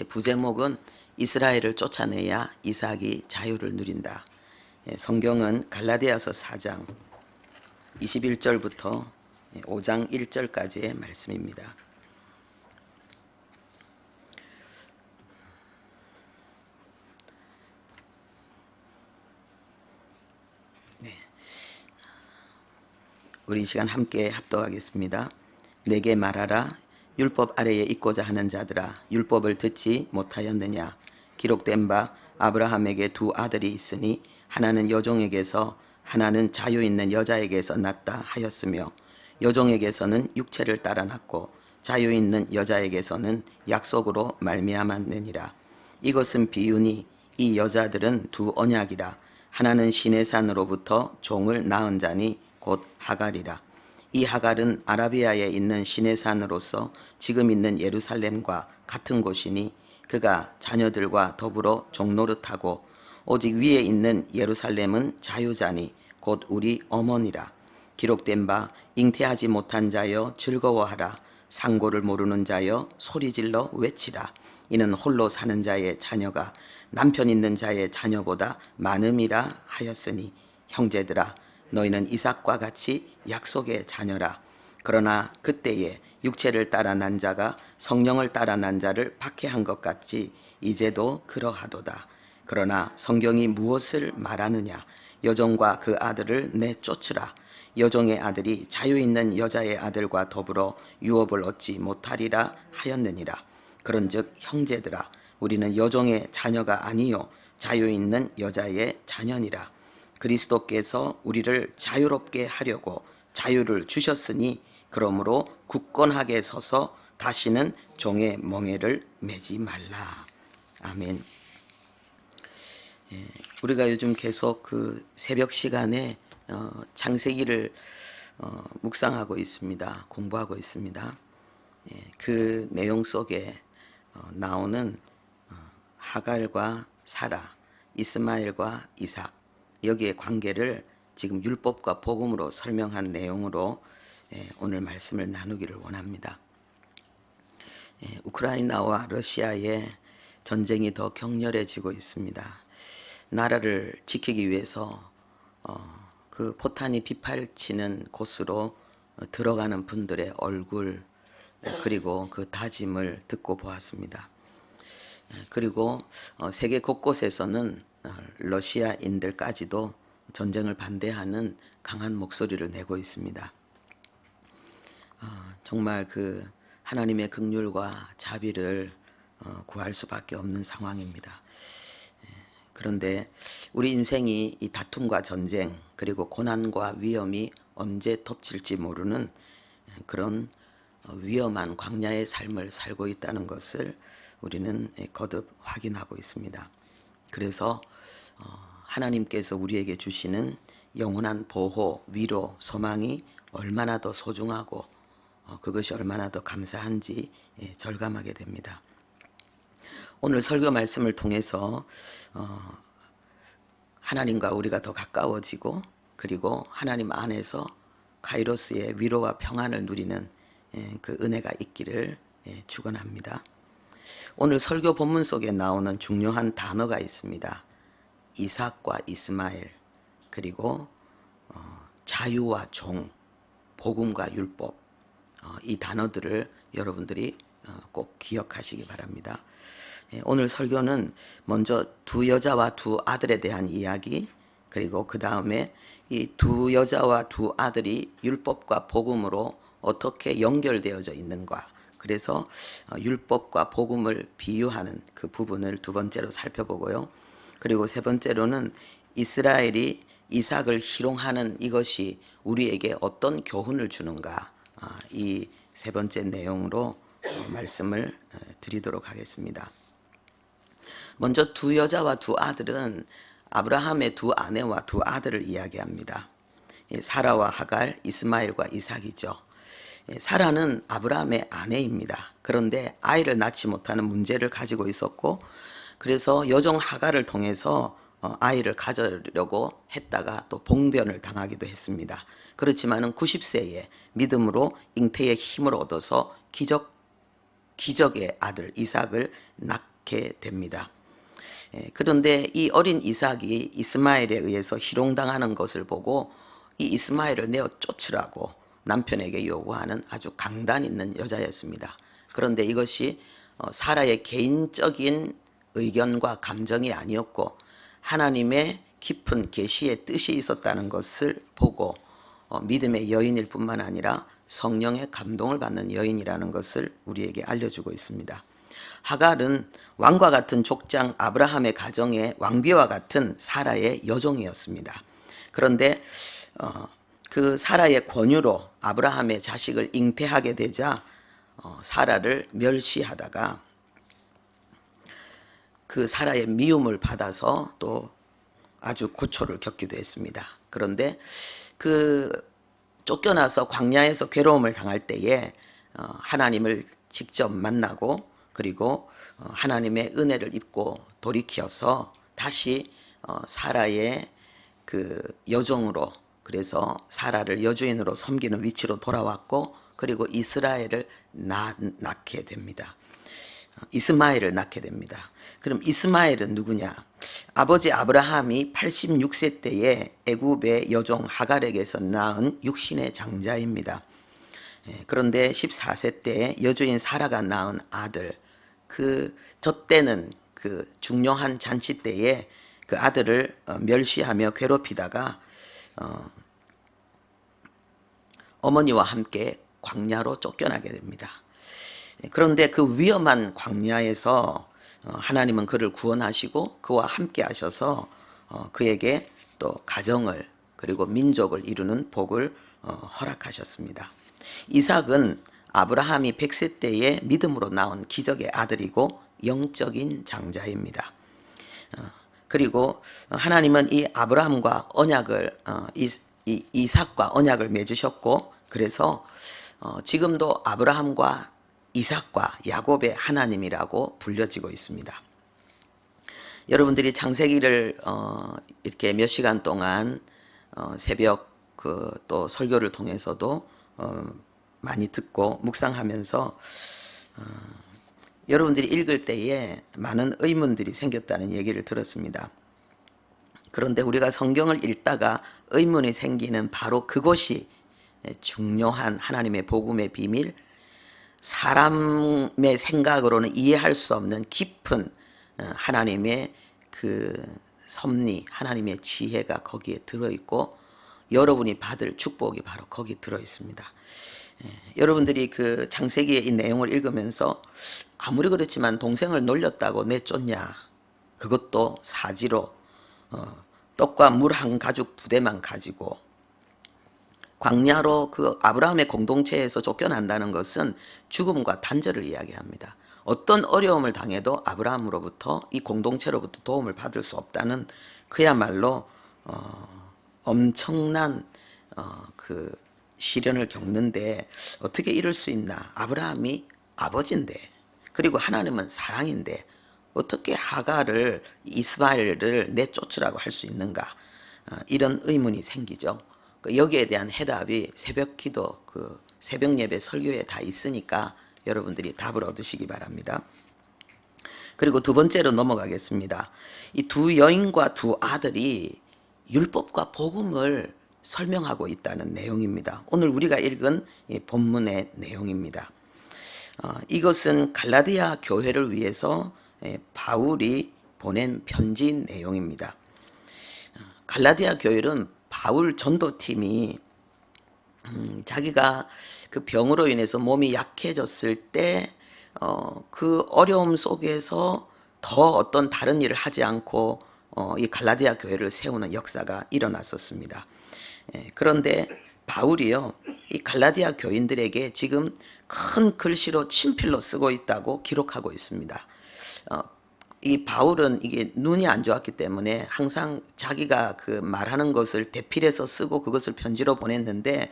부제목은 이스라엘을 쫓아내야 이삭이 자유를 누린다. 성경은 갈라디아서 4장 21절부터 5장 1절까지의 말씀입니다. 우리 이 시간 함께 합독하겠습니다. 내게 말하라. 율법 아래에 있고자 하는 자들아, 율법을 듣지 못하였느냐? 기록된 바 아브라함에게 두 아들이 있으니 하나는 여종에게서 하나는 자유 있는 여자에게서 났다 하였으며, 여종에게서는 육체를 따라 났고 자유 있는 여자에게서는 약속으로 말미암았느니라. 이것은 비유니 이 여자들은 두 언약이라. 하나는 시내 산으로부터 종을 낳은 자니 곧 하갈이라. 이 하갈은 아라비아에 있는 시내산으로서 지금 있는 예루살렘과 같은 곳이니 그가 자녀들과 더불어 종노릇하고, 오직 위에 있는 예루살렘은 자유자니 곧 우리 어머니라. 기록된 바 잉태하지 못한 자여 즐거워하라. 상고를 모르는 자여 소리질러 외치라. 이는 홀로 사는 자의 자녀가 남편 있는 자의 자녀보다 많음이라 하였으니, 형제들아 너희는 이삭과 같이 약속의 자녀라. 그러나 그때에 육체를 따라 난 자가 성령을 따라 난 자를 박해한 것 같이 이제도 그러하도다. 그러나 성경이 무엇을 말하느냐? 여종과 그 아들을 내쫓으라. 여종의 아들이 자유 있는 여자의 아들과 더불어 유업을 얻지 못하리라 하였느니라. 그런즉 형제들아, 우리는 여종의 자녀가 아니요 자유 있는 여자의 자녀니라. 그리스도께서 우리를 자유롭게 하려고 자유를 주셨으니, 그러므로 굳건하게 서서 다시는 종의 멍에를 매지 말라. 아멘. 우리가 요즘 계속 그 새벽 시간에 창세기를 묵상하고 있습니다. 공부하고 있습니다. 그 내용 속에 나오는 하갈과 사라, 이스마엘과 이삭, 여기의 관계를 지금 율법과 복음으로 설명한 내용으로 오늘 말씀을 나누기를 원합니다. 우크라이나와 러시아의 전쟁이 더 격렬해지고 있습니다. 나라를 지키기 위해서 그 포탄이 빗발치는 곳으로 들어가는 분들의 얼굴, 그리고 그 다짐을 듣고 보았습니다. 그리고 세계 곳곳에서는 러시아인들까지도 전쟁을 반대하는 강한 목소리를 내고 있습니다. 정말 그 하나님의 긍휼과 자비를 구할 수밖에 없는 상황입니다. 그런데 우리 인생이 이 다툼과 전쟁, 그리고 고난과 위험이 언제 덮칠지 모르는 그런 위험한 광야의 삶을 살고 있다는 것을 우리는 거듭 확인하고 있습니다. 그래서 하나님께서 우리에게 주시는 영원한 보호, 위로, 소망이 얼마나 더 소중하고 그것이 얼마나 더 감사한지 절감하게 됩니다. 오늘 설교 말씀을 통해서 하나님과 우리가 더 가까워지고, 그리고 하나님 안에서 카이로스의 위로와 평안을 누리는 그 은혜가 있기를 축원합니다. 오늘 설교 본문 속에 나오는 중요한 단어가 있습니다. 이삭과 이스마엘, 그리고 자유와 종, 복음과 율법, 이 단어들을 여러분들이 꼭 기억하시기 바랍니다. 오늘 설교는 먼저 두 여자와 두 아들에 대한 이야기, 그리고 그 다음에 이 두 여자와 두 아들이 율법과 복음으로 어떻게 연결되어져 있는가, 그래서 율법과 복음을 비유하는 그 부분을 두 번째로 살펴보고요. 그리고 세 번째로는 이스라엘이 이삭을 희롱하는 이것이 우리에게 어떤 교훈을 주는가, 이 세 번째 내용으로 말씀을 드리도록 하겠습니다. 먼저 두 여자와 두 아들은 아브라함의 두 아내와 두 아들을 이야기합니다. 사라와 하갈, 이스마엘과 이삭이죠. 사라는 아브라함의 아내입니다. 그런데 아이를 낳지 못하는 문제를 가지고 있었고, 그래서 여종 하갈을 통해서 아이를 가져려고 했다가 또 봉변을 당하기도 했습니다. 그렇지만은 90세에 믿음으로 잉태의 힘을 얻어서 기적 기적의 아들 이삭을 낳게 됩니다. 그런데 이 어린 이삭이 이스마엘에 의해서 희롱당하는 것을 보고 이 이스마엘을 내어 쫓으라고 남편에게 요구하는 아주 강단 있는 여자였습니다. 그런데 이것이 사라의 개인적인 의견과 감정이 아니었고 하나님의 깊은 계시의 뜻이 있었다는 것을 보고 믿음의 여인일 뿐만 아니라 성령의 감동을 받는 여인이라는 것을 우리에게 알려주고 있습니다. 하갈은 왕과 같은 족장 아브라함의 가정의 왕비와 같은 사라의 여종이었습니다. 그런데 그 사라의 권유로 아브라함의 자식을 잉태하게 되자 사라를 멸시하다가 그 사라의 미움을 받아서 또 아주 고초를 겪기도 했습니다. 그런데 그 쫓겨나서 광야에서 괴로움을 당할 때에 하나님을 직접 만나고 그리고 하나님의 은혜를 입고 돌이켜서 다시 사라의 그 여종으로, 그래서 사라를 여주인으로 섬기는 위치로 돌아왔고 그리고 이스라엘을 낳게 됩니다. 이스마엘을 낳게 됩니다. 그럼 이스마엘은 누구냐? 아버지 아브라함이 86세 때에 애굽의 여종 하갈에게서 낳은 육신의 장자입니다. 그런데 14세 때에 여주인 사라가 낳은 아들, 저 때는 그 중요한 잔치 때에 그 아들을 멸시하며 괴롭히다가 어머니와 함께 광야로 쫓겨나게 됩니다. 그런데 그 위험한 광야에서 하나님은 그를 구원하시고 그와 함께 하셔서 그에게 또 가정을 그리고 민족을 이루는 복을 허락하셨습니다. 이삭은 아브라함이 100세 때에 믿음으로 낳은 기적의 아들이고 영적인 장자입니다. 그리고 하나님은 이 아브라함과 언약을 이삭과 언약을 맺으셨고 그래서 지금도 아브라함과 이삭과 야곱의 하나님이라고 불려지고 있습니다. 여러분들이 창세기를 이렇게 몇 시간 동안 새벽 또 설교를 통해서도 많이 듣고 묵상하면서 여러분들이 읽을 때에 많은 의문들이 생겼다는 얘기를 들었습니다. 그런데 우리가 성경을 읽다가 의문이 생기는 바로 그것이 중요한 하나님의 복음의 비밀, 사람의 생각으로는 이해할 수 없는 깊은 하나님의 그 섭리, 하나님의 지혜가 거기에 들어있고 여러분이 받을 축복이 바로 거기 들어있습니다. 여러분들이 그 창세기의 이 내용을 읽으면서 아무리 그렇지만 동생을 놀렸다고 내쫓냐, 그것도 사지로 떡과 물 한 가죽 부대만 가지고 광야로 그 아브라함의 공동체에서 쫓겨난다는 것은 죽음과 단절을 이야기합니다. 어떤 어려움을 당해도 아브라함으로부터 이 공동체로부터 도움을 받을 수 없다는 그야말로 엄청난 그 시련을 겪는데 어떻게 이럴 수 있나? 아브라함이 아버지인데 그리고 하나님은 사랑인데 어떻게 하갈을 이스마엘을 내쫓으라고 할 수 있는가? 이런 의문이 생기죠. 여기에 대한 해답이 새벽 기도, 새벽 예배 설교에 다 있으니까 여러분들이 답을 얻으시기 바랍니다. 그리고 두 번째로 넘어가겠습니다. 이 두 여인과 두 아들이 율법과 복음을 설명하고 있다는 내용입니다. 오늘 우리가 읽은 본문의 내용입니다. 이것은 갈라디아 교회를 위해서 바울이 보낸 편지 내용입니다. 갈라디아 교회는 바울 전도팀이 자기가 그 병으로 인해서 몸이 약해졌을 때 그 어려움 속에서 더 어떤 다른 일을 하지 않고 이 갈라디아 교회를 세우는 역사가 일어났었습니다. 그런데 바울이요, 이 갈라디아 교인들에게 지금 큰 글씨로 친필로 쓰고 있다고 기록하고 있습니다. 이 바울은 이게 눈이 안 좋았기 때문에 항상 자기가 그 말하는 것을 대필해서 쓰고 그것을 편지로 보냈는데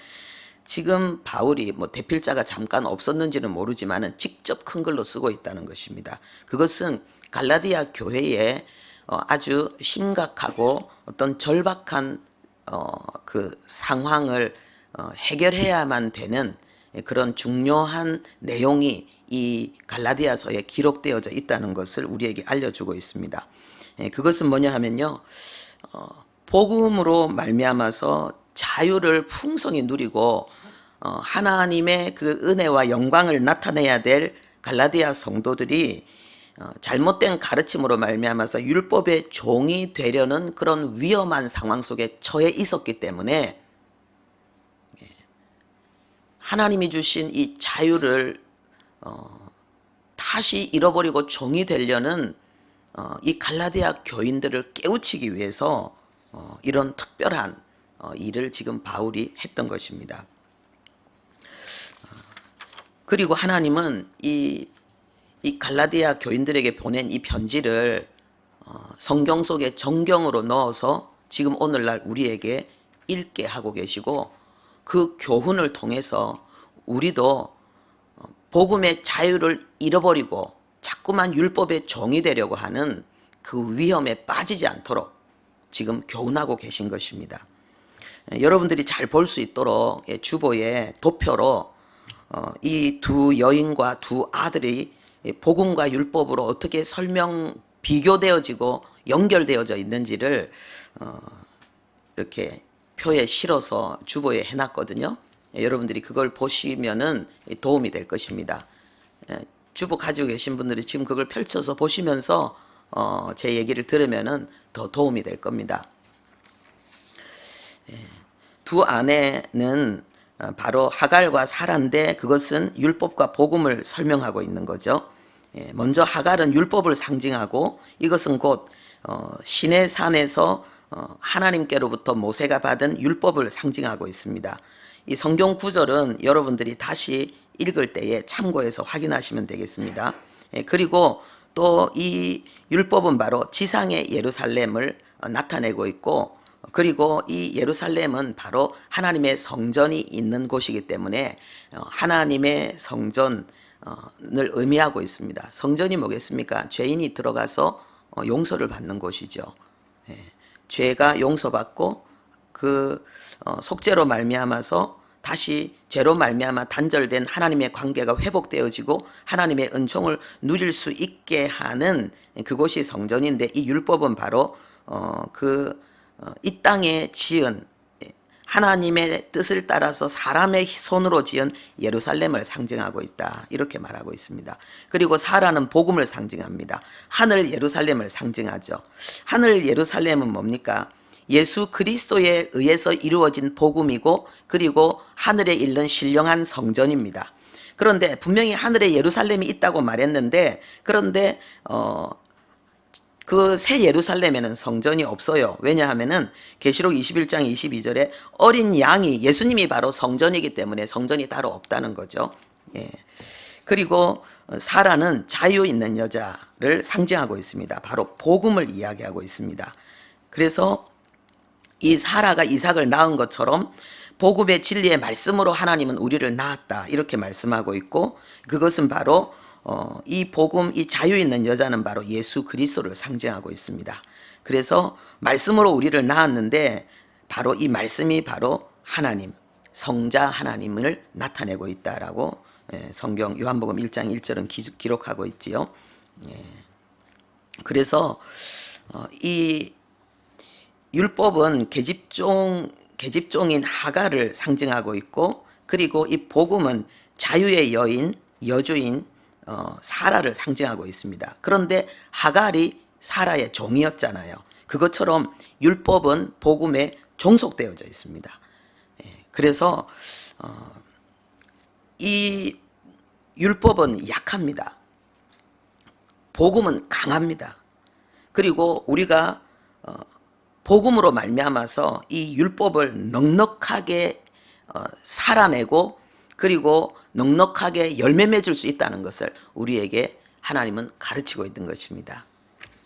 지금 바울이 뭐 대필자가 잠깐 없었는지는 모르지만은 직접 큰 글로 쓰고 있다는 것입니다. 그것은 갈라디아 교회에 아주 심각하고 어떤 절박한 그 상황을 해결해야만 되는 그런 중요한 내용이 이 갈라디아서에 기록되어져 있다는 것을 우리에게 알려주고 있습니다. 그것은 뭐냐 하면요, 복음으로 말미암아서 자유를 풍성히 누리고 하나님의 그 은혜와 영광을 나타내야 될 갈라디아 성도들이 잘못된 가르침으로 말미암아서 율법의 종이 되려는 그런 위험한 상황 속에 처해 있었기 때문에 하나님이 주신 이 자유를 다시 잃어버리고 종이 되려는 이 갈라디아 교인들을 깨우치기 위해서 이런 특별한 일을 지금 바울이 했던 것입니다. 그리고 하나님은 이 갈라디아 교인들에게 보낸 이 편지를 성경 속에 정경으로 넣어서 지금 오늘날 우리에게 읽게 하고 계시고, 그 교훈을 통해서 우리도 복음의 자유를 잃어버리고 자꾸만 율법의 종이 되려고 하는 그 위험에 빠지지 않도록 지금 교훈하고 계신 것입니다. 여러분들이 잘 볼 수 있도록 주보에 도표로 이 두 여인과 두 아들이 복음과 율법으로 어떻게 비교되어지고 연결되어져 있는지를 이렇게 표에 실어서 주보에 해놨거든요. 여러분들이 그걸 보시면은 도움이 될 것입니다. 주보 가지고 계신 분들이 지금 그걸 펼쳐서 보시면서 제 얘기를 들으면은 더 도움이 될 겁니다. 두 아내는 바로 하갈과 사라인데, 그것은 율법과 복음을 설명하고 있는 거죠. 먼저 하갈은 율법을 상징하고, 이것은 곧 시내 산에서 하나님께로부터 모세가 받은 율법을 상징하고 있습니다. 이 성경 구절은 여러분들이 다시 읽을 때에 참고해서 확인하시면 되겠습니다. 그리고 또 이 율법은 바로 지상의 예루살렘을 나타내고 있고, 그리고 이 예루살렘은 바로 하나님의 성전이 있는 곳이기 때문에 하나님의 성전을 의미하고 있습니다. 성전이 뭐겠습니까? 죄인이 들어가서 용서를 받는 곳이죠. 죄가 용서받고 그 속죄로 말미암아서 다시 죄로 말미암아 단절된 하나님의 관계가 회복되어지고 하나님의 은총을 누릴 수 있게 하는 그곳이 성전인데, 이 율법은 바로 이 땅에 지은 하나님의 뜻을 따라서 사람의 손으로 지은 예루살렘을 상징하고 있다, 이렇게 말하고 있습니다. 그리고 사라는 복음을 상징합니다. 하늘 예루살렘을 상징하죠. 하늘 예루살렘은 뭡니까? 예수 그리스도에 의해서 이루어진 복음이고, 그리고 하늘에 있는 신령한 성전입니다. 그런데 분명히 하늘에 예루살렘이 있다고 말했는데, 그런데 그 새 예루살렘에는 성전이 없어요. 왜냐하면은 계시록 21장 22절에 어린 양이, 예수님이 바로 성전이기 때문에 성전이 따로 없다는 거죠. 그리고 사라는 자유 있는 여자를 상징하고 있습니다. 바로 복음을 이야기하고 있습니다. 그래서 이 사라가 이삭을 낳은 것처럼 복음의 진리의 말씀으로 하나님은 우리를 낳았다, 이렇게 말씀하고 있고, 그것은 바로 이 복음, 이 자유 있는 여자는 바로 예수 그리스도를 상징하고 있습니다. 그래서 말씀으로 우리를 낳았는데, 바로 이 말씀이 바로 하나님, 성자 하나님을 나타내고 있다라고 성경 요한복음 1장 1절은 기록하고 있지요. 그래서 이 율법은 계집종인 하갈을 상징하고 있고, 그리고 이 복음은 자유의 여인, 여주인 사라를 상징하고 있습니다. 그런데 하갈이 사라의 종이었잖아요. 그것처럼 율법은 복음에 종속되어져 있습니다. 그래서 이 율법은 약합니다. 복음은 강합니다. 그리고 우리가 복음으로 말미암아서 이 율법을 넉넉하게 살아내고, 그리고 넉넉하게 열매 맺을 수 있다는 것을 우리에게 하나님은 가르치고 있는 것입니다.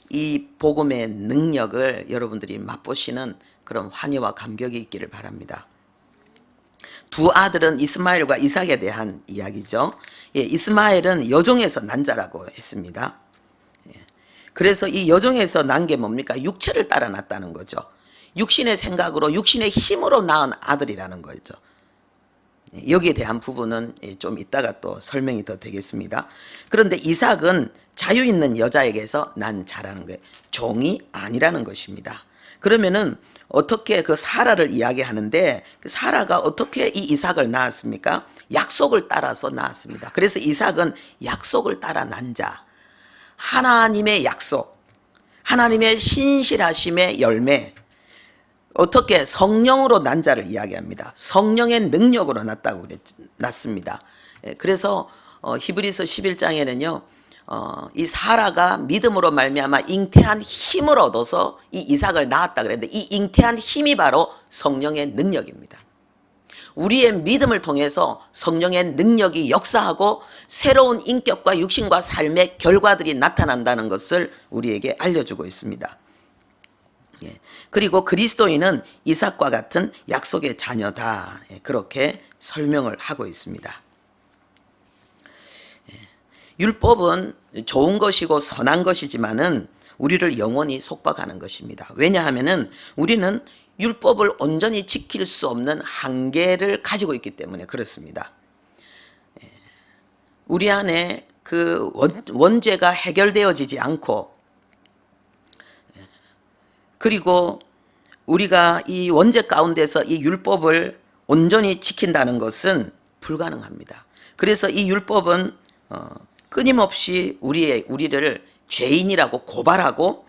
이 복음의 능력을 여러분들이 맛보시는 그런 환희와 감격이 있기를 바랍니다. 두 아들은 이스마엘과 이삭에 대한 이야기죠. 이스마엘은 여종에서 난 자라고 했습니다. 그래서 이 여종에서 난 게 뭡니까? 육체를 따라 났다는 거죠. 육신의 생각으로, 육신의 힘으로 낳은 아들이라는 거죠. 여기에 대한 부분은 좀 이따가 또 설명이 더 되겠습니다. 그런데 이삭은 자유 있는 여자에게서 난 자라는 거예요. 종이 아니라는 것입니다. 그러면은 어떻게 그 사라를 이야기하는데 그 사라가 어떻게 이 이삭을 낳았습니까? 약속을 따라서 낳았습니다. 그래서 이삭은 약속을 따라 난 자, 하나님의 약속, 하나님의 신실하심의 열매, 어떻게 성령으로 난 자를 이야기합니다. 성령의 능력으로 낳았다고 낳습니다. 그래서 히브리서 11장에는요. 이 사라가 믿음으로 말미암아 잉태한 힘을 얻어서 이 이삭을 낳았다 그랬는데 이 잉태한 힘이 바로 성령의 능력입니다. 우리의 믿음을 통해서 성령의 능력이 역사하고 새로운 인격과 육신과 삶의 결과들이 나타난다는 것을 우리에게 알려주고 있습니다. 그리고 그리스도인은 이삭과 같은 약속의 자녀다. 그렇게 설명을 하고 있습니다. 율법은 좋은 것이고 선한 것이지만은 우리를 영원히 속박하는 것입니다. 왜냐하면은 우리는 율법을 온전히 지킬 수 없는 한계를 가지고 있기 때문에 그렇습니다. 우리 안에 그 원죄가 해결되어지지 않고 그리고 우리가 이 원죄 가운데서 이 율법을 온전히 지킨다는 것은 불가능합니다. 그래서 이 율법은 끊임없이 우리를 죄인이라고 고발하고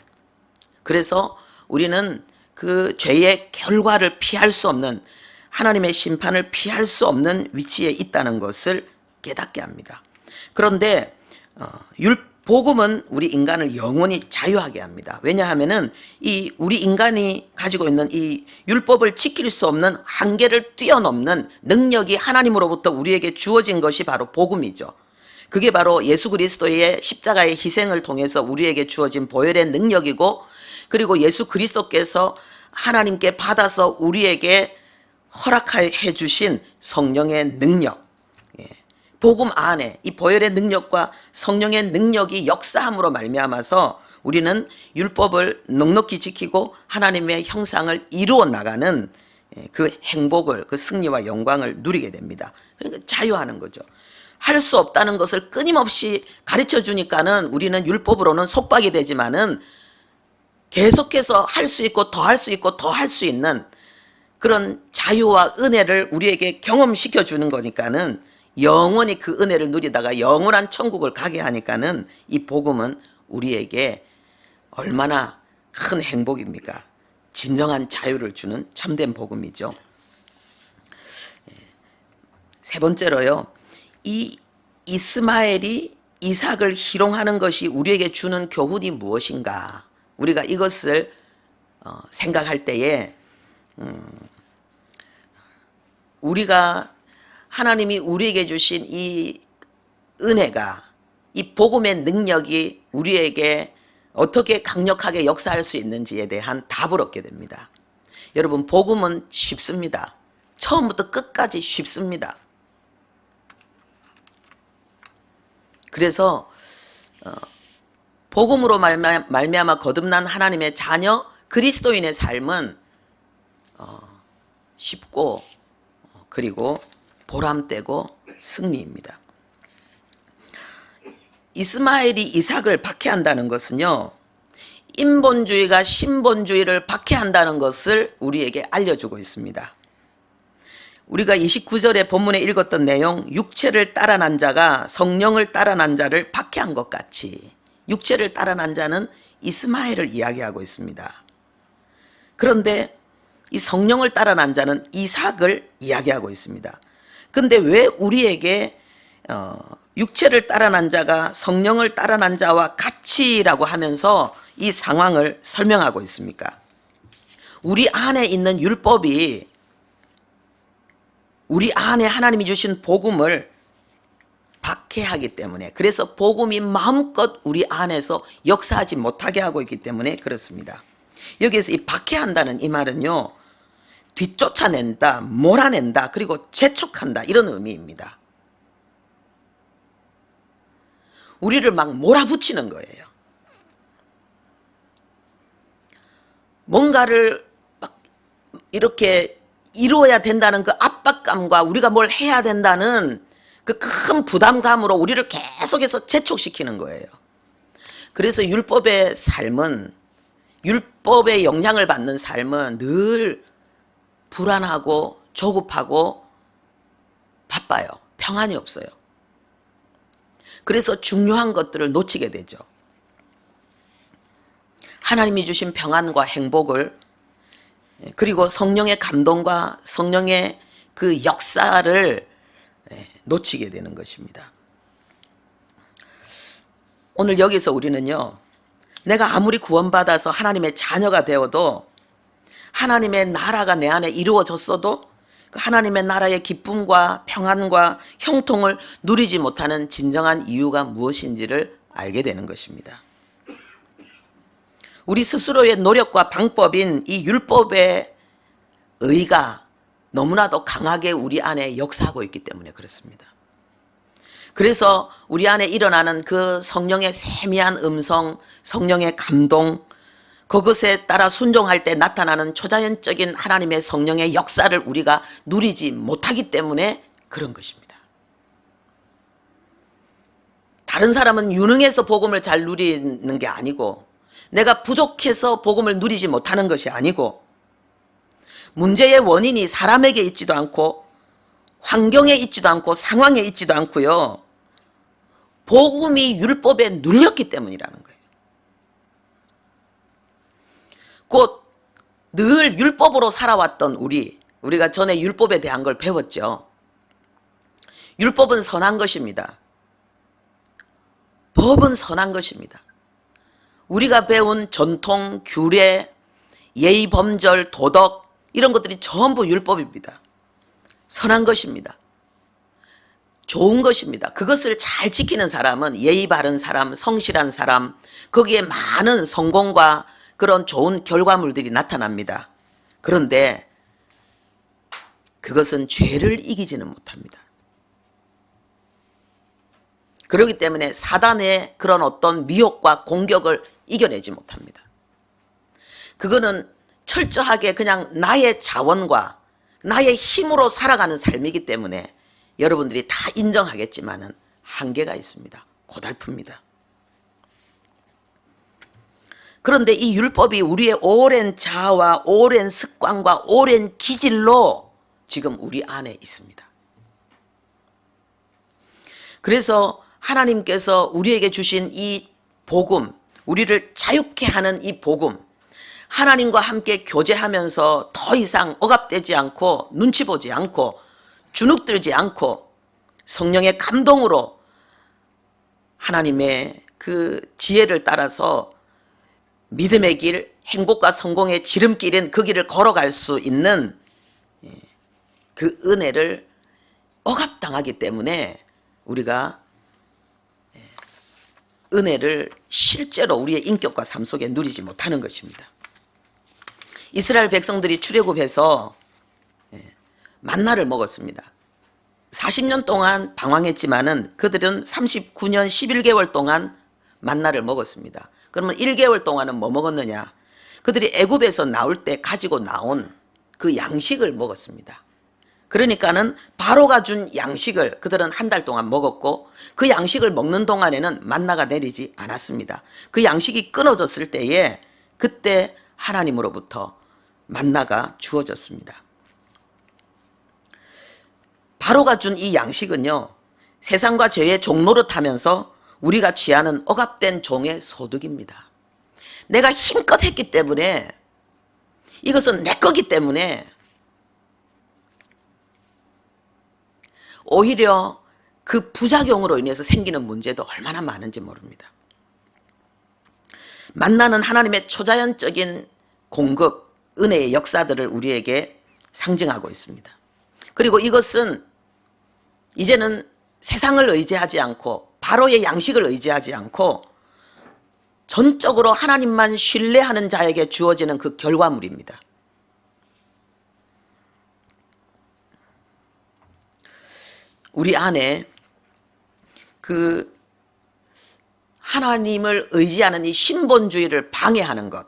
그래서 우리는 그 죄의 결과를 피할 수 없는 하나님의 심판을 피할 수 없는 위치에 있다는 것을 깨닫게 합니다. 그런데 복음은 우리 인간을 영원히 자유하게 합니다. 왜냐하면은 이 우리 인간이 가지고 있는 이 율법을 지킬 수 없는 한계를 뛰어넘는 능력이 하나님으로부터 우리에게 주어진 것이 바로 복음이죠. 그게 바로 예수 그리스도의 십자가의 희생을 통해서 우리에게 주어진 보혈의 능력이고 그리고 예수 그리스도께서 하나님께 받아서 우리에게 허락해 주신 성령의 능력, 복음 안에 이 보혈의 능력과 성령의 능력이 역사함으로 말미암아서 우리는 율법을 넉넉히 지키고 하나님의 형상을 이루어 나가는 그 행복을, 그 승리와 영광을 누리게 됩니다. 그러니까 자유하는 거죠. 할 수 없다는 것을 끊임없이 가르쳐 주니까는 우리는 율법으로는 속박이 되지만은 계속해서 할 수 있고 더 할 수 있고 더 할 수 있는 그런 자유와 은혜를 우리에게 경험시켜 주는 거니까는 영원히 그 은혜를 누리다가 영원한 천국을 가게 하니까는 이 복음은 우리에게 얼마나 큰 행복입니까? 진정한 자유를 주는 참된 복음이죠. 세 번째로요. 이 이스마엘이 이삭을 희롱하는 것이 우리에게 주는 교훈이 무엇인가? 우리가 이것을 생각할 때에 우리가 하나님이 우리에게 주신 이 은혜가 이 복음의 능력이 우리에게 어떻게 강력하게 역사할 수 있는지에 대한 답을 얻게 됩니다. 여러분 복음은 쉽습니다. 처음부터 끝까지 쉽습니다. 그래서 복음으로 말미암아 거듭난 하나님의 자녀 그리스도인의 삶은 쉽고 그리고 보람되고 승리입니다. 이스마엘이 이삭을 박해한다는 것은요. 인본주의가 신본주의를 박해한다는 것을 우리에게 알려주고 있습니다. 우리가 29절의 본문에 읽었던 내용 육체를 따라 난 자가 성령을 따라 난 자를 박해한 것 같이 육체를 따라 난 자는 이스마엘을 이야기하고 있습니다. 그런데 이 성령을 따라 난 자는 이삭을 이야기하고 있습니다. 근데 왜 우리에게 육체를 따라 난 자가 성령을 따라 난 자와 같이라고 하면서 이 상황을 설명하고 있습니까? 우리 안에 있는 율법이 우리 안에 하나님이 주신 복음을 박해하기 때문에 그래서 복음이 마음껏 우리 안에서 역사하지 못하게 하고 있기 때문에 그렇습니다. 여기에서 이 박해한다는 이 말은요. 뒤쫓아낸다, 몰아낸다, 그리고 재촉한다 이런 의미입니다. 우리를 막 몰아붙이는 거예요. 뭔가를 막 이렇게 이루어야 된다는 그 압박감 압박감과 우리가 뭘 해야 된다는 그 큰 부담감으로 우리를 계속해서 재촉시키는 거예요. 그래서 율법의 삶은, 율법의 영향을 받는 삶은 늘 불안하고 조급하고 바빠요. 평안이 없어요. 그래서 중요한 것들을 놓치게 되죠. 하나님이 주신 평안과 행복을, 그리고 성령의 감동과 성령의 그 역사를 놓치게 되는 것입니다. 오늘 여기서 우리는요, 내가 아무리 구원받아서 하나님의 자녀가 되어도, 하나님의 나라가 내 안에 이루어졌어도 그 하나님의 나라의 기쁨과 평안과 형통을 누리지 못하는 진정한 이유가 무엇인지를 알게 되는 것입니다. 우리 스스로의 노력과 방법인 이 율법의 의가 너무나도 강하게 우리 안에 역사하고 있기 때문에 그렇습니다. 그래서 우리 안에 일어나는 그 성령의 세미한 음성, 성령의 감동, 그것에 따라 순종할 때 나타나는 초자연적인 하나님의 성령의 역사를 우리가 누리지 못하기 때문에 그런 것입니다. 다른 사람은 유능해서 복음을 잘 누리는 게 아니고, 내가 부족해서 복음을 누리지 못하는 것이 아니고, 문제의 원인이 사람에게 있지도 않고 환경에 있지도 않고 상황에 있지도 않고요, 복음이 율법에 눌렸기 때문이라는 거예요. 곧 늘 율법으로 살아왔던 우리가 전에 율법에 대한 걸 배웠죠. 율법은 선한 것입니다. 법은 선한 것입니다. 우리가 배운 전통, 규례, 예의, 범절, 도덕, 이런 것들이 전부 율법입니다. 선한 것입니다. 좋은 것입니다. 그것을 잘 지키는 사람은 예의 바른 사람, 성실한 사람, 거기에 많은 성공과 그런 좋은 결과물들이 나타납니다. 그런데 그것은 죄를 이기지는 못합니다. 그렇기 때문에 사단의 그런 어떤 미혹과 공격을 이겨내지 못합니다. 그거는 철저하게 그냥 나의 자원과 나의 힘으로 살아가는 삶이기 때문에 여러분들이 다 인정하겠지만은 한계가 있습니다. 고달픕니다. 그런데 이 율법이 우리의 오랜 자아와 오랜 습관과 오랜 기질로 지금 우리 안에 있습니다. 그래서 하나님께서 우리에게 주신 이 복음, 우리를 자유케 하는 이 복음, 하나님과 함께 교제하면서 더 이상 억압되지 않고 눈치 보지 않고 주눅들지 않고 성령의 감동으로 하나님의 그 지혜를 따라서 믿음의 길, 행복과 성공의 지름길인 그 길을 걸어갈 수 있는 그 은혜를 억압당하기 때문에 우리가 은혜를 실제로 우리의 인격과 삶 속에 누리지 못하는 것입니다. 이스라엘 백성들이 출애굽해서 만나를 먹었습니다. 40년 동안 방황했지만은 그들은 39년 11개월 동안 만나를 먹었습니다. 그러면 1개월 동안은 뭐 먹었느냐? 그들이 애굽에서 나올 때 가지고 나온 그 양식을 먹었습니다. 그러니까는 바로가 준 양식을 그들은 한 달 동안 먹었고, 그 양식을 먹는 동안에는 만나가 내리지 않았습니다. 그 양식이 끊어졌을 때에 그때 하나님으로부터 만나가 주어졌습니다. 바로가 준 이 양식은요, 세상과 죄의 종노릇하면서 우리가 취하는 억압된 종의 소득입니다. 내가 힘껏 했기 때문에, 이것은 내 거기 때문에 오히려 그 부작용으로 인해서 생기는 문제도 얼마나 많은지 모릅니다. 만나는 하나님의 초자연적인 공급, 은혜의 역사들을 우리에게 상징하고 있습니다. 그리고 이것은 이제는 세상을 의지하지 않고 바로의 양식을 의지하지 않고 전적으로 하나님만 신뢰하는 자에게 주어지는 그 결과물입니다. 우리 안에 그 하나님을 의지하는 이 신본주의를 방해하는 것,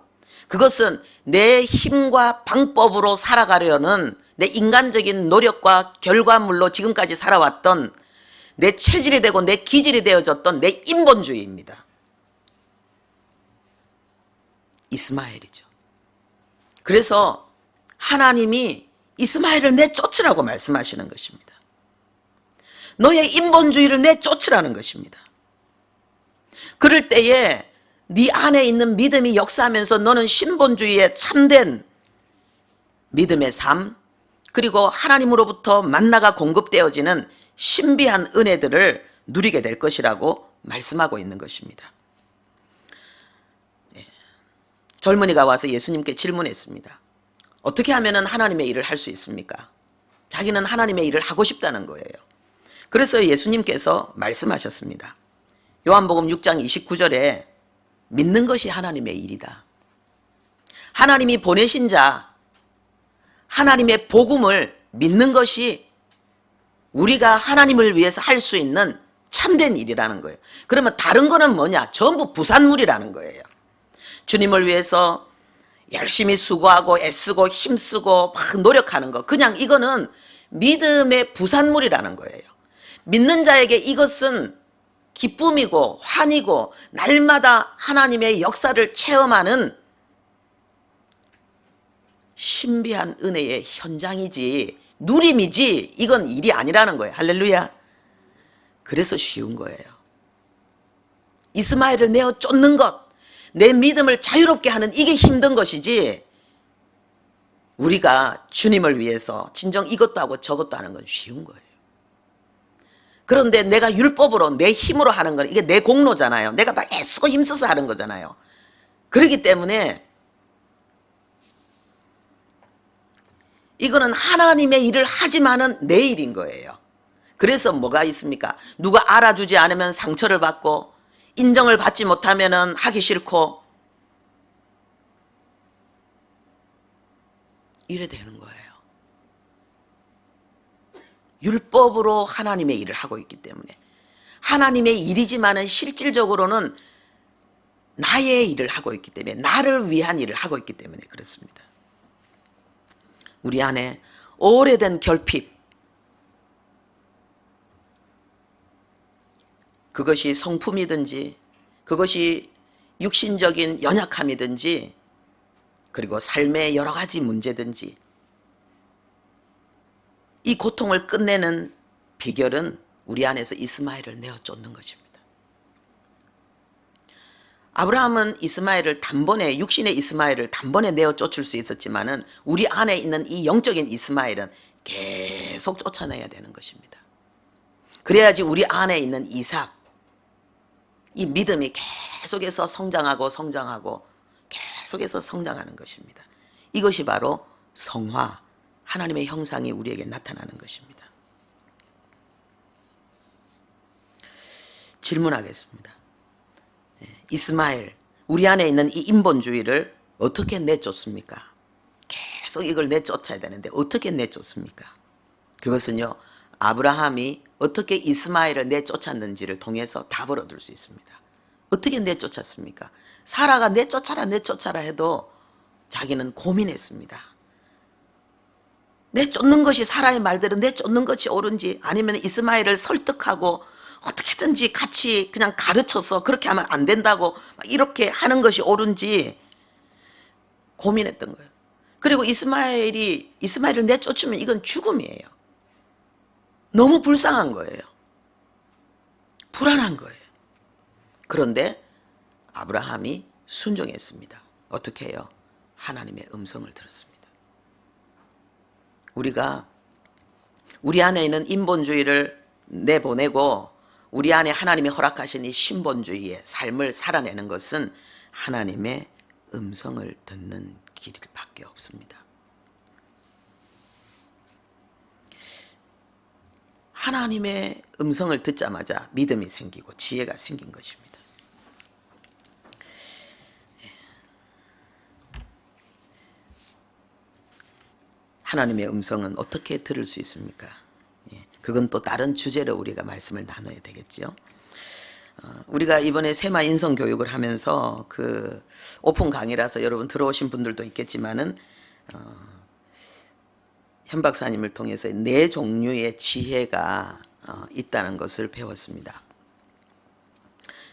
그것은 내 힘과 방법으로 살아가려는 내 인간적인 노력과 결과물로 지금까지 살아왔던 내 체질이 되고 내 기질이 되어졌던 내 인본주의입니다. 이스마엘이죠. 그래서 하나님이 이스마엘을 내쫓으라고 말씀하시는 것입니다. 너의 인본주의를 내쫓으라는 것입니다. 그럴 때에 네 안에 있는 믿음이 역사하면서 너는 신본주의에 참된 믿음의 삶, 그리고 하나님으로부터 만나가 공급되어지는 신비한 은혜들을 누리게 될 것이라고 말씀하고 있는 것입니다. 젊은이가 와서 예수님께 질문했습니다. 어떻게 하면 하나님의 일을 할 수 있습니까? 자기는 하나님의 일을 하고 싶다는 거예요. 그래서 예수님께서 말씀하셨습니다. 요한복음 6장 29절에 믿는 것이 하나님의 일이다. 하나님이 보내신 자, 하나님의 복음을 믿는 것이 우리가 하나님을 위해서 할 수 있는 참된 일이라는 거예요. 그러면 다른 거는 뭐냐? 전부 부산물이라는 거예요. 주님을 위해서 열심히 수고하고 애쓰고 힘쓰고 막 노력하는 거, 그냥 이거는 믿음의 부산물이라는 거예요. 믿는 자에게 이것은 기쁨이고 환희고 날마다 하나님의 역사를 체험하는 신비한 은혜의 현장이지, 누림이지, 이건 일이 아니라는 거예요. 할렐루야. 그래서 쉬운 거예요. 이스마엘을 내어 쫓는 것, 내 믿음을 자유롭게 하는 이게 힘든 것이지, 우리가 주님을 위해서 진정 이것도 하고 저것도 하는 건 쉬운 거예요. 그런데 내가 율법으로 내 힘으로 하는 건 이게 내 공로잖아요. 내가 막 애쓰고 힘써서 하는 거잖아요. 그렇기 때문에 이거는 하나님의 일을 하지만은 내 일인 거예요. 그래서 뭐가 있습니까? 누가 알아주지 않으면 상처를 받고, 인정을 받지 못하면 하기 싫고, 이래 되는 거예요. 율법으로 하나님의 일을 하고 있기 때문에. 하나님의 일이지만은 실질적으로는 나의 일을 하고 있기 때문에, 나를 위한 일을 하고 있기 때문에 그렇습니다. 우리 안에 오래된 결핍, 그것이 성품이든지 그것이 육신적인 연약함이든지 그리고 삶의 여러 가지 문제든지, 이 고통을 끝내는 비결은 우리 안에서 이스마엘을 내어 쫓는 것입니다. 아브라함은 이스마엘을 단번에, 육신의 이스마엘을 단번에 내어 쫓을 수 있었지만은 우리 안에 있는 이 영적인 이스마엘은 계속 쫓아내야 되는 것입니다. 그래야지 우리 안에 있는 이삭, 이 믿음이 계속해서 성장하고 계속해서 성장하는 것입니다. 이것이 바로 성화, 하나님의 형상이 우리에게 나타나는 것입니다. 질문하겠습니다. 이스마엘, 우리 안에 있는 이 인본주의를 어떻게 내쫓습니까? 계속 이걸 내쫓아야 되는데 어떻게 내쫓습니까? 그것은요, 아브라함이 어떻게 이스마엘을 내쫓았는지를 통해서 답을 얻을 수 있습니다. 어떻게 내쫓았습니까? 사라가 내쫓아라 해도 자기는 고민했습니다. 내쫓는 것이, 사라의 말대로 내쫓는 것이 옳은지, 아니면 이스마엘을 설득하고 어떻게든지 같이 그냥 가르쳐서 그렇게 하면 안 된다고 이렇게 하는 것이 옳은지 고민했던 거예요. 그리고 이스마엘을 내쫓으면 이건 죽음이에요. 너무 불쌍한 거예요. 불안한 거예요. 그런데 아브라함이 순종했습니다. 어떻게 해요? 하나님의 음성을 들었습니다. 우리가 우리 안에 있는 인본주의를 내보내고 우리 안에 하나님이 허락하신 이 신본주의의 삶을 살아내는 것은 하나님의 음성을 듣는 길밖에 없습니다. 하나님의 음성을 듣자마자 믿음이 생기고 지혜가 생긴 것입니다. 하나님의 음성은 어떻게 들을 수 있습니까? 그건 또 다른 주제로 우리가 말씀을 나눠야 되겠죠. 우리가 이번에 세마 인성 교육을 하면서 그 오픈 강의라서 여러분 들어오신 분들도 있겠지만은 현 박사님을 통해서 네 종류의 지혜가 있다는 것을 배웠습니다.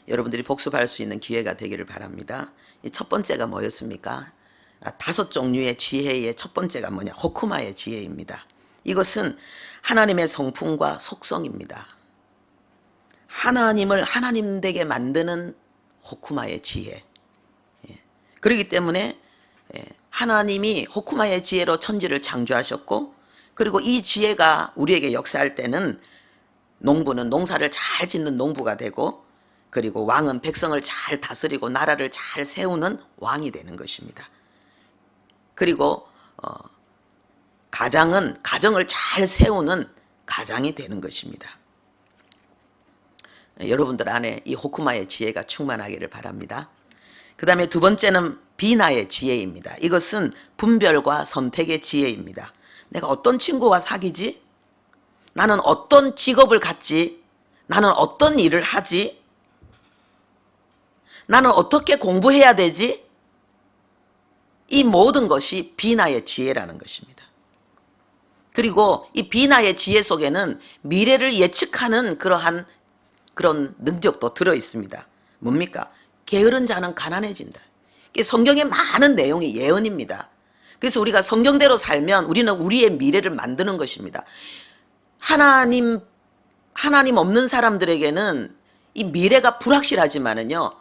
여러분들이 복습할 수 있는 기회가 되기를 바랍니다. 첫 번째가 뭐였습니까? 5종류의 지혜의 첫 번째가 뭐냐? 호쿠마의 지혜입니다. 이것은 하나님의 성품과 속성입니다. 하나님을 하나님 되게 만드는 호쿠마의 지혜. 그렇기 때문에 하나님이 호쿠마의 지혜로 천지를 창조하셨고, 그리고 이 지혜가 우리에게 역사할 때는 농부는 농사를 잘 짓는 농부가 되고, 그리고 왕은 백성을 잘 다스리고 나라를 잘 세우는 왕이 되는 것입니다. 그리고 가장은 가정을 잘 세우는 가장이 되는 것입니다. 여러분들 안에 이 호쿠마의 지혜가 충만하기를 바랍니다. 그 다음에 두 번째는 비나의 지혜입니다. 이것은 분별과 선택의 지혜입니다. 내가 어떤 친구와 사귀지? 나는 어떤 직업을 갖지? 나는 어떤 일을 하지? 나는 어떻게 공부해야 되지? 이 모든 것이 비나의 지혜라는 것입니다. 그리고 이 비나의 지혜 속에는 미래를 예측하는 그런 능력도 들어 있습니다. 뭡니까? 게으른 자는 가난해진다. 이게 성경의 많은 내용이 예언입니다. 그래서 우리가 성경대로 살면 우리는 우리의 미래를 만드는 것입니다. 하나님 없는 사람들에게는 이 미래가 불확실하지만은요,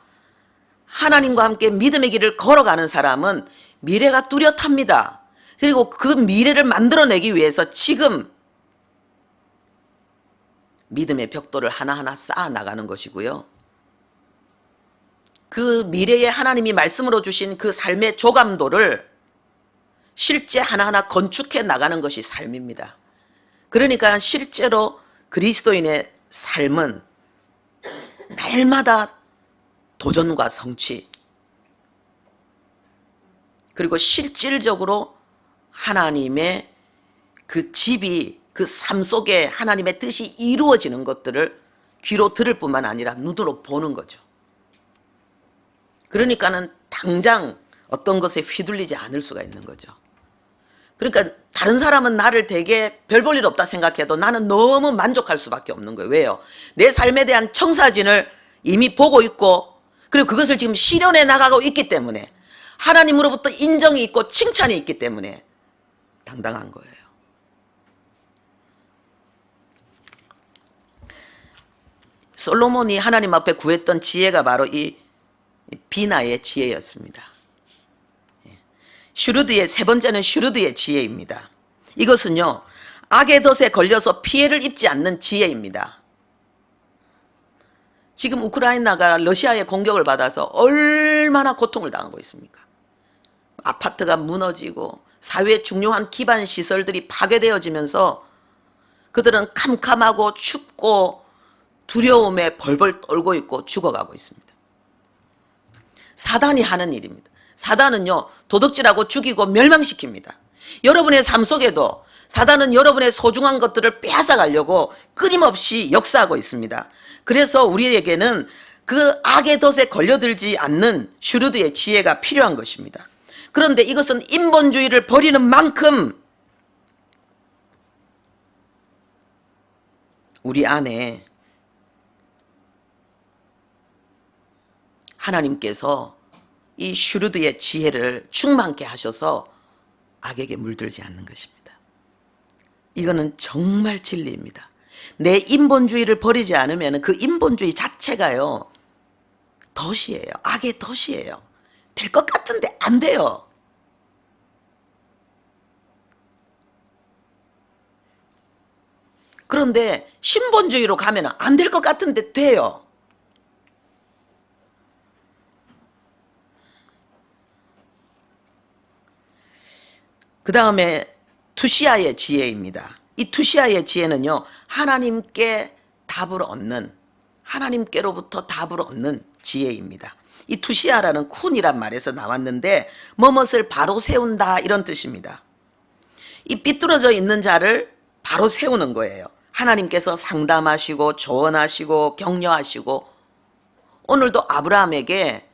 하나님과 함께 믿음의 길을 걸어가는 사람은 미래가 뚜렷합니다. 그리고 그 미래를 만들어내기 위해서 지금 믿음의 벽돌을 하나하나 쌓아 나가는 것이고요. 그 미래에 하나님이 말씀으로 주신 그 삶의 조감도를 실제 하나하나 건축해 나가는 것이 삶입니다. 그러니까 실제로 그리스도인의 삶은 날마다 도전과 성취, 그리고 실질적으로 하나님의 그 집이 그 삶 속에 하나님의 뜻이 이루어지는 것들을 귀로 들을 뿐만 아니라 눈으로 보는 거죠. 그러니까는 당장 어떤 것에 휘둘리지 않을 수가 있는 거죠. 그러니까 다른 사람은 나를 되게 별 볼 일 없다 생각해도 나는 너무 만족할 수밖에 없는 거예요. 왜요? 내 삶에 대한 청사진을 이미 보고 있고, 그리고 그것을 지금 실현해 나가고 있기 때문에, 하나님으로부터 인정이 있고 칭찬이 있기 때문에 당당한 거예요. 솔로몬이 하나님 앞에 구했던 지혜가 바로 이 비나의 지혜였습니다. 슈르드의 세 번째는 슈르드의 지혜입니다. 이것은요, 악의 덫에 걸려서 피해를 입지 않는 지혜입니다. 지금 우크라이나가 러시아의 공격을 받아서 얼마나 고통을 당하고 있습니까? 아파트가 무너지고 사회의 중요한 기반 시설들이 파괴되어지면서 그들은 캄캄하고 춥고 두려움에 벌벌 떨고 있고 죽어가고 있습니다. 사단이 하는 일입니다. 사단은요, 도둑질하고 죽이고 멸망시킵니다. 여러분의 삶 속에도 사단은 여러분의 소중한 것들을 빼앗아가려고 끊임없이 역사하고 있습니다. 그래서 우리에게는 그 악의 덫에 걸려들지 않는 슈르드의 지혜가 필요한 것입니다. 그런데 이것은 인본주의를 버리는 만큼 우리 안에 하나님께서 이 슈르드의 지혜를 충만케 하셔서 악에게 물들지 않는 것입니다. 이거는 정말 진리입니다. 내 인본주의를 버리지 않으면 그 인본주의 자체가요, 덫이에요. 악의 덫이에요. 될 것 같은데 안 돼요. 그런데 신본주의로 가면 안 될 것 같은데 돼요. 그 다음에 투시아의 지혜입니다. 이 투시아의 지혜는요, 하나님께 답을 얻는, 하나님께로부터 답을 얻는 지혜입니다. 이 투시아라는 쿤이란 말에서 나왔는데 뭐뭇을 바로 세운다, 이런 뜻입니다. 이 삐뚤어져 있는 자를 바로 세우는 거예요. 하나님께서 상담하시고 조언하시고 격려하시고, 오늘도 아브라함에게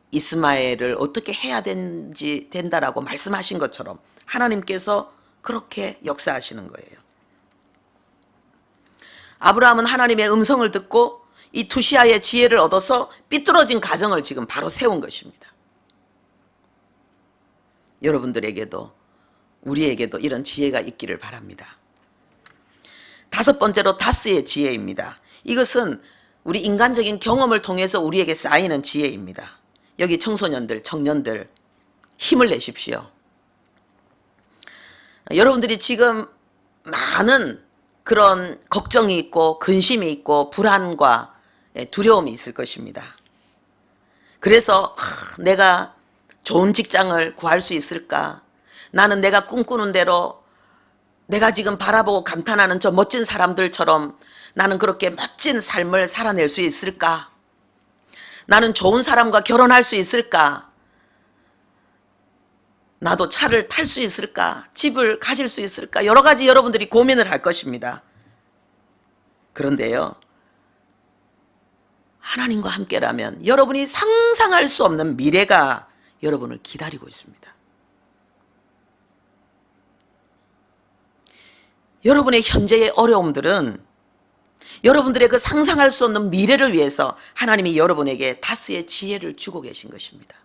이스마엘을 어떻게 해야 된다라고 말씀하신 것처럼 하나님께서 그렇게 역사하시는 거예요. 아브라함은 하나님의 음성을 듣고 이 투시아의 지혜를 얻어서 삐뚤어진 가정을 지금 바로 세운 것입니다. 여러분들에게도 우리에게도 이런 지혜가 있기를 바랍니다. 다섯 번째로 다스의 지혜입니다. 이것은 우리 인간적인 경험을 통해서 우리에게 쌓이는 지혜입니다. 여기 청소년들, 청년들 힘을 내십시오. 여러분들이 지금 많은 그런 걱정이 있고 근심이 있고 불안과 두려움이 있을 것입니다. 그래서 내가 좋은 직장을 구할 수 있을까? 나는 내가 꿈꾸는 대로 내가 지금 바라보고 감탄하는 저 멋진 사람들처럼 나는 그렇게 멋진 삶을 살아낼 수 있을까? 나는 좋은 사람과 결혼할 수 있을까? 나도 차를 탈 수 있을까? 집을 가질 수 있을까? 여러 가지 여러분들이 고민을 할 것입니다. 그런데요, 하나님과 함께라면 여러분이 상상할 수 없는 미래가 여러분을 기다리고 있습니다. 여러분의 현재의 어려움들은 여러분들의 그 상상할 수 없는 미래를 위해서 하나님이 여러분에게 다스의 지혜를 주고 계신 것입니다.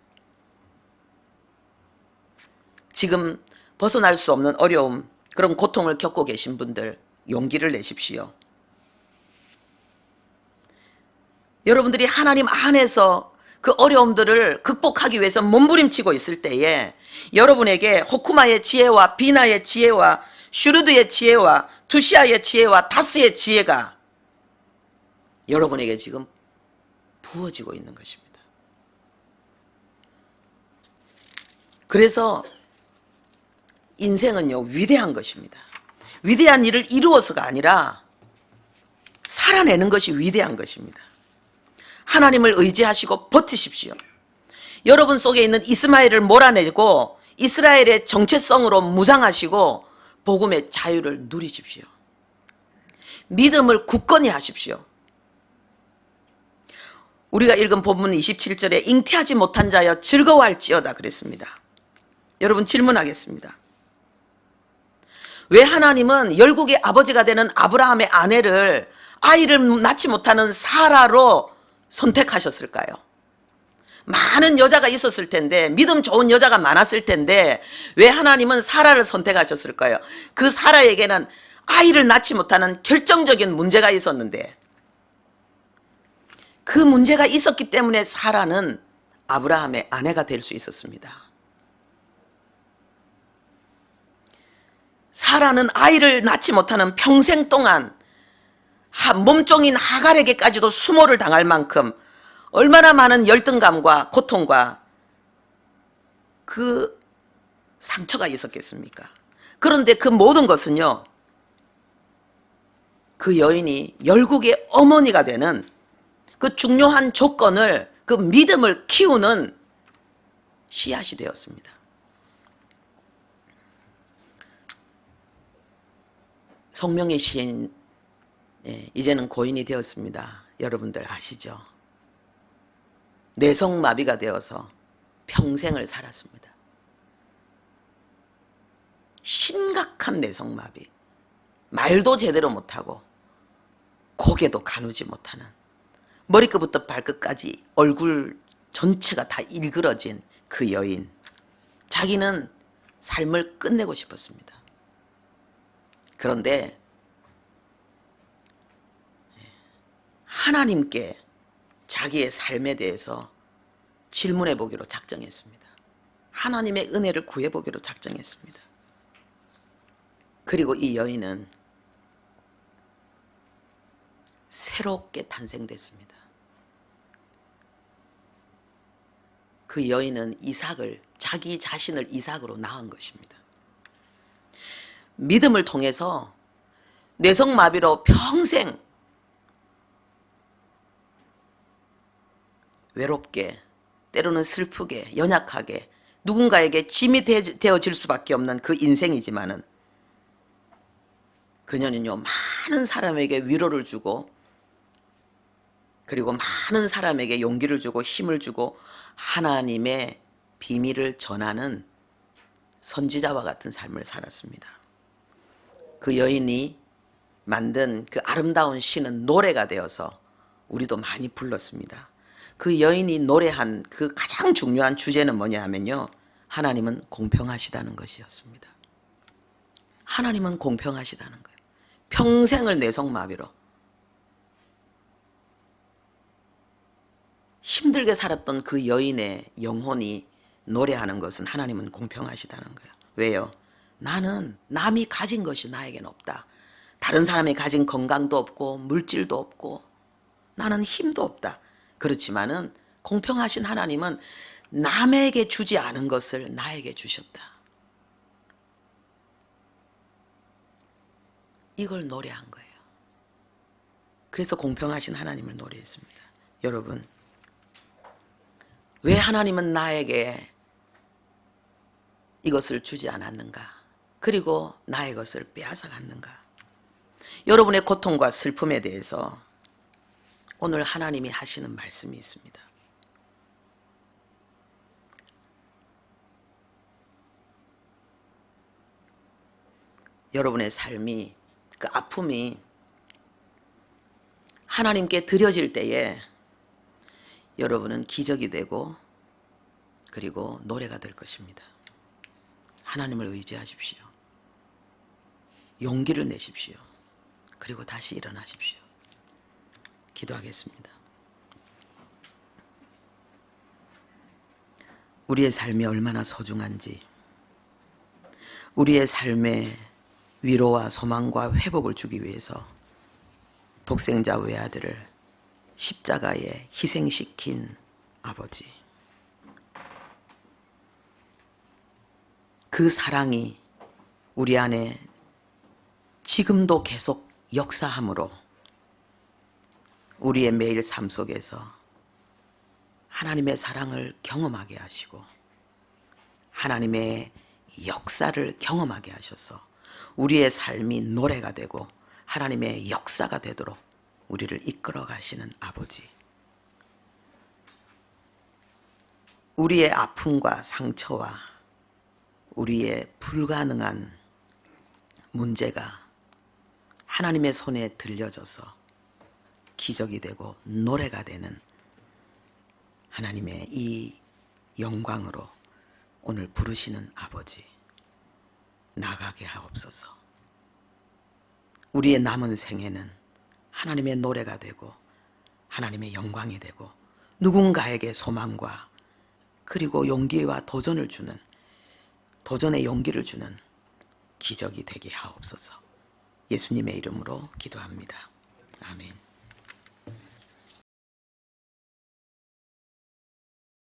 지금 벗어날 수 없는 어려움, 그런 고통을 겪고 계신 분들 용기를 내십시오. 여러분들이 하나님 안에서 그 어려움들을 극복하기 위해서 몸부림치고 있을 때에 여러분에게 호쿠마의 지혜와 비나의 지혜와 슈르드의 지혜와 투시아의 지혜와 다스의 지혜가 여러분에게 지금 부어지고 있는 것입니다. 그래서 인생은요, 위대한 것입니다. 위대한 일을 이루어서가 아니라 살아내는 것이 위대한 것입니다. 하나님을 의지하시고 버티십시오. 여러분 속에 있는 이스마엘을 몰아내고 이스라엘의 정체성으로 무장하시고 복음의 자유를 누리십시오. 믿음을 굳건히 하십시오. 우리가 읽은 본문 27절에 잉태하지 못한 자여 즐거워할지어다 그랬습니다. 여러분 질문하겠습니다. 왜 하나님은 열국의 아버지가 되는 아브라함의 아내를 아이를 낳지 못하는 사라로 선택하셨을까요? 많은 여자가 있었을 텐데, 믿음 좋은 여자가 많았을 텐데 왜 하나님은 사라를 선택하셨을까요? 그 사라에게는 아이를 낳지 못하는 결정적인 문제가 있었는데, 그 문제가 있었기 때문에 사라는 아브라함의 아내가 될 수 있었습니다. 사라는 아이를 낳지 못하는 평생 동안 몸종인 하갈에게까지도 수모를 당할 만큼 얼마나 많은 열등감과 고통과 그 상처가 있었겠습니까? 그런데 그 모든 것은요, 그 여인이 열국의 어머니가 되는 그 중요한 조건을, 그 믿음을 키우는 씨앗이 되었습니다. 성명의 시인, 이제는 고인이 되었습니다. 여러분들 아시죠? 뇌성마비가 되어서 평생을 살았습니다. 심각한 뇌성마비, 말도 제대로 못하고 고개도 가누지 못하는, 머리끝부터 발끝까지 얼굴 전체가 다 일그러진 그 여인, 자기는 삶을 끝내고 싶었습니다. 그런데 하나님께 자기의 삶에 대해서 질문해 보기로 작정했습니다. 하나님의 은혜를 구해 보기로 작정했습니다. 그리고 이 여인은 새롭게 탄생됐습니다. 그 여인은 이삭을, 자기 자신을 이삭으로 낳은 것입니다. 믿음을 통해서 뇌성마비로 평생 외롭게, 때로는 슬프게, 연약하게 누군가에게 짐이 되어질 수밖에 없는 그 인생이지만은, 그녀는요, 많은 사람에게 위로를 주고, 그리고 많은 사람에게 용기를 주고 힘을 주고 하나님의 비밀을 전하는 선지자와 같은 삶을 살았습니다. 그 여인이 만든 그 아름다운 시는 노래가 되어서 우리도 많이 불렀습니다. 그 여인이 노래한 그 가장 중요한 주제는 뭐냐 하면요, 하나님은 공평하시다는 것이었습니다. 하나님은 공평하시다는 거예요. 평생을 뇌성마비로 힘들게 살았던 그 여인의 영혼이 노래하는 것은 하나님은 공평하시다는 거예요. 왜요? 나는 남이 가진 것이 나에겐 없다. 다른 사람이 가진 건강도 없고 물질도 없고 나는 힘도 없다. 그렇지만은 공평하신 하나님은 남에게 주지 않은 것을 나에게 주셨다. 이걸 노래한 거예요. 그래서 공평하신 하나님을 노래했습니다. 여러분, 왜 하나님은 나에게 이것을 주지 않았는가? 그리고 나의 것을 빼앗아 갔는가? 여러분의 고통과 슬픔에 대해서 오늘 하나님이 하시는 말씀이 있습니다. 여러분의 삶이, 그 아픔이 하나님께 드려질 때에 여러분은 기적이 되고 그리고 노래가 될 것입니다. 하나님을 의지하십시오. 용기를 내십시오. 그리고 다시 일어나십시오. 기도하겠습니다. 우리의 삶이 얼마나 소중한지, 우리의 삶에 위로와 소망과 회복을 주기 위해서 독생자 외아들을 십자가에 희생시킨 아버지, 그 사랑이 우리 안에 지금도 계속 역사함으로 우리의 매일 삶 속에서 하나님의 사랑을 경험하게 하시고 하나님의 역사를 경험하게 하셔서 우리의 삶이 노래가 되고 하나님의 역사가 되도록 우리를 이끌어 가시는 아버지, 우리의 아픔과 상처와 우리의 불가능한 문제가 하나님의 손에 들려져서 기적이 되고 노래가 되는 하나님의 이 영광으로 오늘 부르시는 아버지, 나가게 하옵소서. 우리의 남은 생애는 하나님의 노래가 되고 하나님의 영광이 되고 누군가에게 소망과 그리고 용기와 도전을 주는, 도전의 용기를 주는 기적이 되게 하옵소서. 예수님의 이름으로 기도합니다. 아멘.